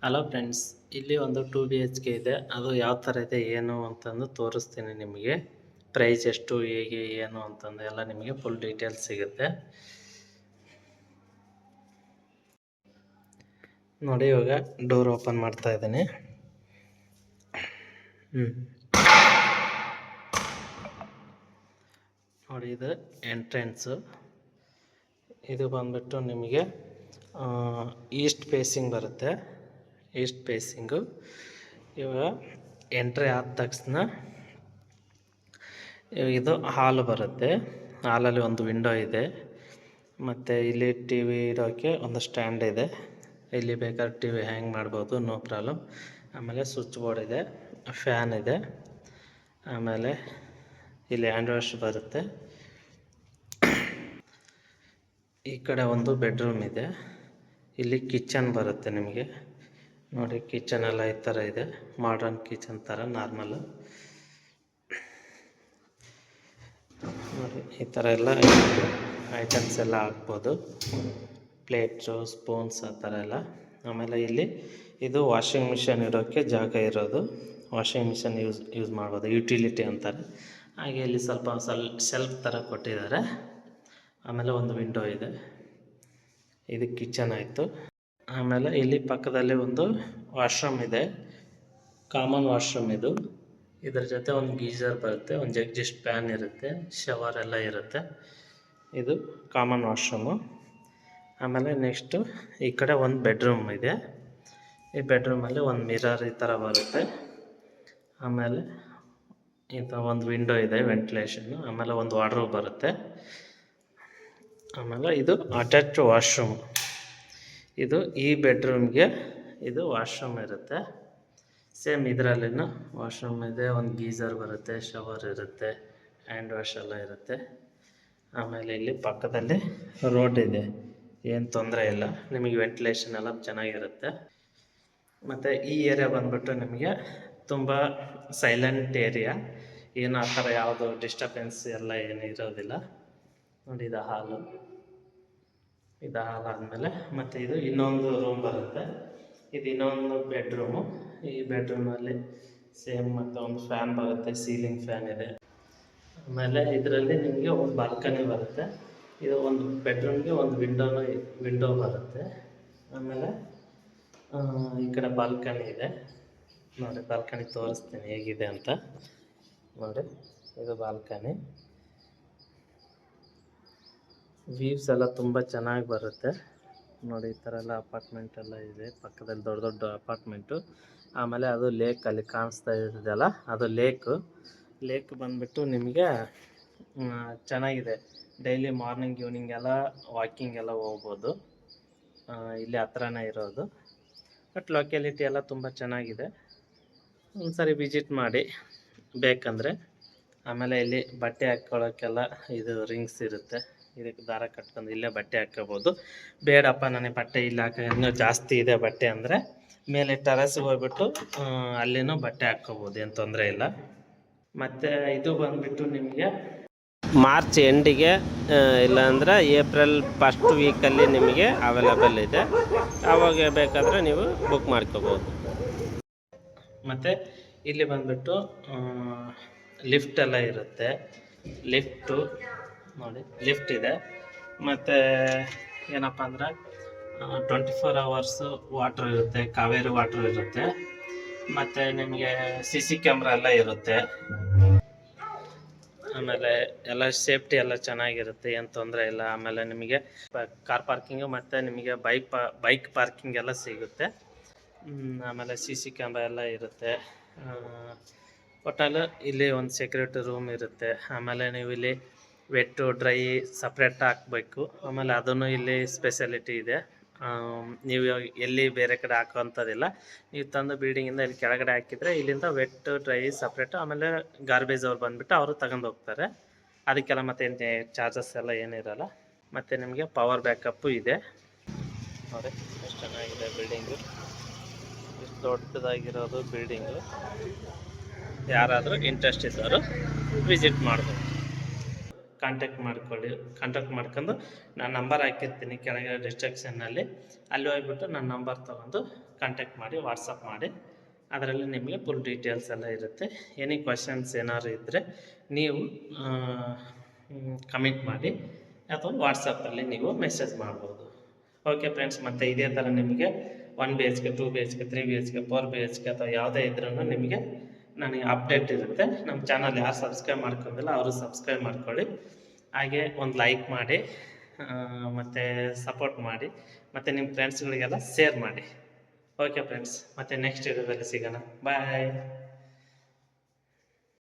Hello friends, ಇಲ್ಲಿ ಒಂದು 2 BHK ಇದೆ. ಅದು ಯಾವ ಥರ ಇದೆ ಏನು ಅಂತಂದು ತೋರಿಸ್ತೀನಿ ನಿಮಗೆ. ಪ್ರೈಸ್ ಎಷ್ಟು, ಹೇಗೆ ಏನು ಅಂತಂದು ಎಲ್ಲ ನಿಮಗೆ ಫುಲ್ ಡೀಟೇಲ್ಸ್ ಸಿಗುತ್ತೆ ನೋಡಿ. ಇವಾಗ ಡೋರ್ ಓಪನ್ ಮಾಡ್ತಾ ಇದ್ದೀನಿ. ನೋಡಿ, ಇದು ಎಂಟ್ರೆನ್ಸು. ಇದು ಬಂದ್ಬಿಟ್ಟು ನಿಮಗೆ ಈಸ್ಟ್ ಫೇಸಿಂಗ್ ಬರುತ್ತೆ. East facing. ಇವಾಗ ಎಂಟ್ರಿ ಆದ ತಕ್ಷಣ ಇದು ಹಾಲು ಬರುತ್ತೆ. ಹಾಲಲ್ಲಿ ಒಂದು ವಿಂಡೋ ಇದೆ, ಮತ್ತು ಇಲ್ಲಿ ಟಿ ವಿ ಇಡೋಕ್ಕೆ ಒಂದು ಸ್ಟ್ಯಾಂಡ್ ಇದೆ. ಇಲ್ಲಿ ಬೇಕಾದ್ರೆ ಟಿ ವಿ ಹ್ಯಾಂಗ್ ಮಾಡ್ಬೋದು, ನೋ ಪ್ರಾಬ್ಲಮ್. ಆಮೇಲೆ ಸ್ವಿಚ್ ಬೋರ್ಡ್ ಇದೆ, ಫ್ಯಾನ್ ಇದೆ. ಆಮೇಲೆ ಇಲ್ಲಿ ಹ್ಯಾಂಡ್ ವಾಶ್ ಬರುತ್ತೆ. ಈ ಕಡೆ ಒಂದು ಬೆಡ್ರೂಮ್ ಇದೆ. ಇಲ್ಲಿ ಕಿಚನ್ ಬರುತ್ತೆ ನಿಮಗೆ. ನೋಡಿ, ಕಿಚನ್ ಎಲ್ಲ ಈ ಥರ ಇದೆ, ಮಾಡರ್ನ್ ಕಿಚನ್ ಥರ ನಾರ್ಮಲ್ಲು. ನೋಡಿ, ಈ ಥರ ಎಲ್ಲ ಐಟಮ್ಸ್ ಎಲ್ಲ ಹಾಕ್ಬೋದು, ಪ್ಲೇಟ್ಸು, ಸ್ಪೂನ್ಸ್ ಆ ಥರ ಎಲ್ಲ. ಆಮೇಲೆ ಇಲ್ಲಿ ಇದು ವಾಷಿಂಗ್ ಮಿಷಿನ್ ಇಡೋಕ್ಕೆ ಜಾಗ ಇರೋದು. ವಾಷಿಂಗ್ ಮಿಷಿನ್ ಯೂಸ್ ಮಾಡ್ಬೋದು, ಯುಟಿಲಿಟಿ ಅಂತಾರೆ. ಹಾಗೆ ಇಲ್ಲಿ ಸ್ವಲ್ಪ ಸೆಲ್ಫ್ ಥರ ಕೊಟ್ಟಿದ್ದಾರೆ. ಆಮೇಲೆ ಒಂದು ವಿಂಡೋ ಇದೆ. ಇದು ಕಿಚನ್ ಆಯಿತು. ಆಮೇಲೆ ಇಲ್ಲಿ ಪಕ್ಕದಲ್ಲಿ ಒಂದು ವಾಶ್ರೂಮ್ ಇದೆ, ಕಾಮನ್ ವಾಶ್ರೂಮ್ ಇದು. ಇದರ ಜೊತೆ ಒಂದು ಗೀಜರ್ ಬರುತ್ತೆ, ಒಂದು ಎಕ್ಸಿಸ್ಟ್ ಫ್ಯಾನ್ ಇರುತ್ತೆ, ಶವರ್ ಎಲ್ಲ ಇರುತ್ತೆ. ಇದು ಕಾಮನ್ ವಾಶ್ರೂಮು. ಆಮೇಲೆ ನೆಕ್ಸ್ಟು ಈ ಕಡೆ ಒಂದು ಬೆಡ್ರೂಮ್ ಇದೆ. ಈ ಬೆಡ್ರೂಮಲ್ಲಿ ಒಂದು ಮಿರರ್ ಈ ಥರ ಬರುತ್ತೆ. ಆಮೇಲೆ ಈ ಥರ ಒಂದು ವಿಂಡೋ ಇದೆ, ವೆಂಟಿಲೇಷನ್ನು. ಆಮೇಲೆ ಒಂದು ವಾರ್ಡ್ರೋಬ್ ಬರುತ್ತೆ. ಆಮೇಲೆ ಇದು ಅಟ್ಯಾಚ್ಡ್ ವಾಶ್ರೂಮ್. ಇದು ಈ ಬೆಡ್ರೂಮ್ಗೆ ಇದು ವಾಶ್ರೂಮ್ ಇರುತ್ತೆ. ಸೇಮ್ ಇದರಲ್ಲಿನ ವಾಶ್ರೂಮ್ ಇದೆ, ಒಂದು ಗೀಝರ್ ಬರುತ್ತೆ, ಶವರ್ ಇರುತ್ತೆ, ಹ್ಯಾಂಡ್ ವಾಶ್ ಎಲ್ಲ ಇರುತ್ತೆ. ಆಮೇಲೆ ಇಲ್ಲಿ ಪಕ್ಕದಲ್ಲಿ ರೋಡ್ ಇದೆ, ಏನು ತೊಂದರೆ ಇಲ್ಲ, ನಿಮಗೆ ವೆಂಟಿಲೇಷನ್ ಎಲ್ಲ ಚೆನ್ನಾಗಿರುತ್ತೆ. ಮತ್ತು ಈ ಏರಿಯಾ ಬಂದ್ಬಿಟ್ಟು ನಿಮಗೆ ತುಂಬ ಸೈಲೆಂಟ್ ಏರಿಯಾ, ಏನು ಆ ಥರ ಯಾವುದು ಡಿಸ್ಟರ್ಬೆನ್ಸ್ ಎಲ್ಲ ಏನು ಇರೋದಿಲ್ಲ. ನೋಡಿ, ಇದು ಹಾಲು. ಇದು ಹಾಲ್ ಆದಮೇಲೆ ಮತ್ತು ಇದು ಇನ್ನೊಂದು ರೂಮ್ ಬರುತ್ತೆ. ಇದು ಇನ್ನೊಂದು ಬೆಡ್ರೂಮು. ಈ ಬೆಡ್ರೂಮಲ್ಲಿ ಸೇಮ್ ಮತ್ತು ಒಂದು ಫ್ಯಾನ್ ಬರುತ್ತೆ, ಸೀಲಿಂಗ್ ಫ್ಯಾನ್ ಇದೆ. ಆಮೇಲೆ ಇದರಲ್ಲಿ ನಿಮಗೆ ಒಂದು ಬಾಲ್ಕನಿ ಬರುತ್ತೆ. ಇದು ಒಂದು ಬೆಡ್ರೂಮ್ಗೆ ಒಂದು ವಿಂಡೋ ಬರುತ್ತೆ. ಆಮೇಲೆ ಈ ಕಡೆ ಬಾಲ್ಕನಿ ಇದೆ. ನೋಡಿ, ಬಾಲ್ಕನಿ ತೋರಿಸ್ತೀನಿ ಹೇಗಿದೆ ಅಂತ. ನೋಡಿ, ಇದು ಬಾಲ್ಕನಿ. ವ್ಯೂಸ್ ಎಲ್ಲ ತುಂಬ ಚೆನ್ನಾಗಿ ಬರುತ್ತೆ. ನೋಡಿ, ಈ ಥರ ಎಲ್ಲ ಅಪಾರ್ಟ್ಮೆಂಟ್ ಎಲ್ಲ ಇದೆ ಪಕ್ಕದಲ್ಲಿ, ದೊಡ್ಡ ದೊಡ್ಡ ಅಪಾರ್ಟ್ಮೆಂಟು. ಆಮೇಲೆ ಅದು ಲೇಕ್ ಅಲ್ಲಿ ಕಾಣಿಸ್ತಾ ಇದೆಯಲ್ಲ, ಅದು ಲೇಕ್ ಬಂದುಬಿಟ್ಟು ನಿಮಗೆ ಚೆನ್ನಾಗಿದೆ. ಡೈಲಿ ಮಾರ್ನಿಂಗ್ ಈವ್ನಿಂಗ್ ಎಲ್ಲ ವಾಕಿಂಗ್ ಎಲ್ಲ ಹೋಗ್ಬೋದು. ಇಲ್ಲಿ ಹತ್ರನೇ ಇರೋದು. ಬಟ್ ಲೊಕ್ಯಾಲಿಟಿ ಎಲ್ಲ ತುಂಬ ಚೆನ್ನಾಗಿದೆ, ಒಂದು ಸರಿ ವಿಸಿಟ್ ಮಾಡಿ ಬೇಕಂದರೆ. ಆಮೇಲೆ ಇಲ್ಲಿ ಬಟ್ಟೆ ಹಾಕ್ಕೊಳ್ಳೋಕ್ಕೆಲ್ಲ ಇದು ರಿಂಗ್ಸ್ ಇರುತ್ತೆ, ಇದಕ್ಕೆ ದಾರ ಕಟ್ಕೊಂಡು ಇಲ್ಲೇ ಬಟ್ಟೆ ಹಾಕ್ಕೋಬೋದು. ಬೇಡಪ್ಪ ನನಗೆ ಬಟ್ಟೆ ಇಲ್ಲಿ ಇನ್ನೂ ಜಾಸ್ತಿ ಇದೆ ಬಟ್ಟೆ ಅಂದರೆ ಮೇಲೆ ಟೆರಸ್ಗೆ ಹೋಗ್ಬಿಟ್ಟು ಅಲ್ಲಿನೂ ಬಟ್ಟೆ ಹಾಕ್ಕೋಬೋದು, ಏನು ತೊಂದರೆ ಇಲ್ಲ. ಮತ್ತು ಇದು ಬಂದುಬಿಟ್ಟು ನಿಮಗೆ ಮಾರ್ಚ್ ಎಂಡಿಗೆ ಇಲ್ಲಾಂದರೆ ಏಪ್ರಿಲ್ ಫಸ್ಟ್ ವೀಕಲ್ಲಿ ನಿಮಗೆ ಅವೈಲೇಬಲ್ ಇದೆ. ಆವಾಗ ಬೇಕಾದರೆ ನೀವು ಬುಕ್ ಮಾಡ್ಕೋಬೋದು. ಮತ್ತು ಇಲ್ಲಿ ಬಂದುಬಿಟ್ಟು ಲಿಫ್ಟ್ ಎಲ್ಲ ಇರುತ್ತೆ. ಲಿಫ್ಟು ನೋಡಿ, ಲಿಫ್ಟ್ ಇದೆ. ಮತ್ತು ಏನಪ್ಪ ಅಂದ್ರೆ 24 hours ವಾಟ್ರ್ ಇರುತ್ತೆ, ಕಾವೇರಿ ವಾಟ್ರ್ ಇರುತ್ತೆ. ಮತ್ತು ನಿಮಗೆ CC ಕ್ಯಾಮ್ರಾ ಎಲ್ಲ ಇರುತ್ತೆ. ಆಮೇಲೆ ಎಲ್ಲ ಸೇಫ್ಟಿ ಎಲ್ಲ ಚೆನ್ನಾಗಿರುತ್ತೆ, ಏನು ತೊಂದರೆ ಇಲ್ಲ. ಆಮೇಲೆ ನಿಮಗೆ ಕಾರ್ ಪಾರ್ಕಿಂಗು ಮತ್ತು ನಿಮಗೆ ಬೈಕ್ ಪಾರ್ಕಿಂಗ್ ಎಲ್ಲ ಸಿಗುತ್ತೆ. ಆಮೇಲೆ CC ಕ್ಯಾಮ್ರಾ ಎಲ್ಲ ಇರುತ್ತೆ. ಒಟ್ಟಲ್ಲಿ ಇಲ್ಲಿ ಒಂದು ಸೆಕ್ಯೂರಿಟಿ ರೂಮ್ ಇರುತ್ತೆ. ಆಮೇಲೆ ನೀವು ಇಲ್ಲಿ ವೆಟ್ಟು ಡ್ರೈ ಸಪ್ರೇಟ್ ಹಾಕಬೇಕು. ಆಮೇಲೆ ಅದನ್ನು ಇಲ್ಲಿ ಸ್ಪೆಷಾಲಿಟಿ ಇದೆ, ನೀವು ಎಲ್ಲಿ ಬೇರೆ ಕಡೆ ಹಾಕೋವಂಥದ್ದಿಲ್ಲ. ನೀವು ತಂದು ಬಿಲ್ಡಿಂಗಿಂದ ಇಲ್ಲಿ ಕೆಳಗಡೆ ಹಾಕಿದರೆ ಇಲ್ಲಿಂದ ವೆಟ್ಟು ಡ್ರೈ ಸಪ್ರೇಟು. ಆಮೇಲೆ ಗಾರ್ಬೇಜ್ ಅವ್ರು ಬಂದುಬಿಟ್ಟು ಅವರು ತಗೊಂಡು ಹೋಗ್ತಾರೆ. ಅದಕ್ಕೆಲ್ಲ ಮತ್ತೇನು ಚಾರ್ಜಸ್ ಎಲ್ಲ ಏನಿರಲ್ಲ. ಮತ್ತು ನಿಮಗೆ ಪವರ್ ಬ್ಯಾಕಪ್ಪು ಇದೆ. ನೋಡಿ, ಎಷ್ಟು ಚೆನ್ನಾಗಿದೆ ಬಿಲ್ಡಿಂಗು, ಇಷ್ಟು ದೊಡ್ಡದಾಗಿರೋದು ಬಿಲ್ಡಿಂಗು. ಯಾರಾದರೂ ಇಂಟ್ರೆಸ್ಟ್ ಇದ್ದವರು ವಿಸಿಟ್ ಮಾಡ್ಬೋದು. ಕಾಂಟ್ಯಾಕ್ಟ್ ಮಾಡ್ಕೊಂಡು ನಾನು ನಂಬರ್ ಹಾಕಿರ್ತೀನಿ ಕೆಳಗೆ ಡಿಸ್ಕ್ರಿಪ್ಷನ್ನಲ್ಲಿ. ಅಲ್ಲಿ ಹೋಗ್ಬಿಟ್ಟು ನನ್ನ ನಂಬರ್ ತೊಗೊಂಡು ಕಾಂಟ್ಯಾಕ್ಟ್ ಮಾಡಿ, ವಾಟ್ಸಪ್ ಮಾಡಿ. ಅದರಲ್ಲಿ ನಿಮಗೆ ಫುಲ್ ಡೀಟೇಲ್ಸ್ ಎಲ್ಲ ಇರುತ್ತೆ. ಎನಿ ಕ್ವಶನ್ಸ್ ಏನಾದ್ರು ಇದ್ದರೆ ನೀವು ಕಮೆಂಟ್ ಮಾಡಿ ಅಥವಾ ವಾಟ್ಸಪ್ಪಲ್ಲಿ ನೀವು ಮೆಸೇಜ್ ಮಾಡ್ಬೋದು. ಓಕೆ ಫ್ರೆಂಡ್ಸ್, ಮತ್ತು ಇದೇ ಥರ ನಿಮಗೆ 1 BHK 2 BHK 3 BHK 4 BHK ಅಥವಾ ಯಾವುದೇ ಇದ್ರೂ ನಿಮಗೆ ನನಗೆ ಅಪ್ಡೇಟ್ ಇರುತ್ತೆ. ನಮ್ಮ ಚಾನಲ್ ಯಾರು ಸಬ್ಸ್ಕ್ರೈಬ್ ಮಾಡ್ಕೊಂಡಿಲ್ಲ ಅವರು ಸಬ್ಸ್ಕ್ರೈಬ್ ಮಾಡ್ಕೊಳ್ಳಿ. ಹಾಗೆ ಒಂದು ಲೈಕ್ ಮಾಡಿ, ಮತ್ತು ಸಪೋರ್ಟ್ ಮಾಡಿ, ಮತ್ತು ನಿಮ್ಮ ಫ್ರೆಂಡ್ಸ್ಗಳಿಗೆಲ್ಲ ಶೇರ್ ಮಾಡಿ. ಓಕೆ ಫ್ರೆಂಡ್ಸ್, ಮತ್ತು ನೆಕ್ಸ್ಟ್ ವಿಡಿಯೋದಲ್ಲಿ ಸಿಗೋಣ. ಬಾಯ್.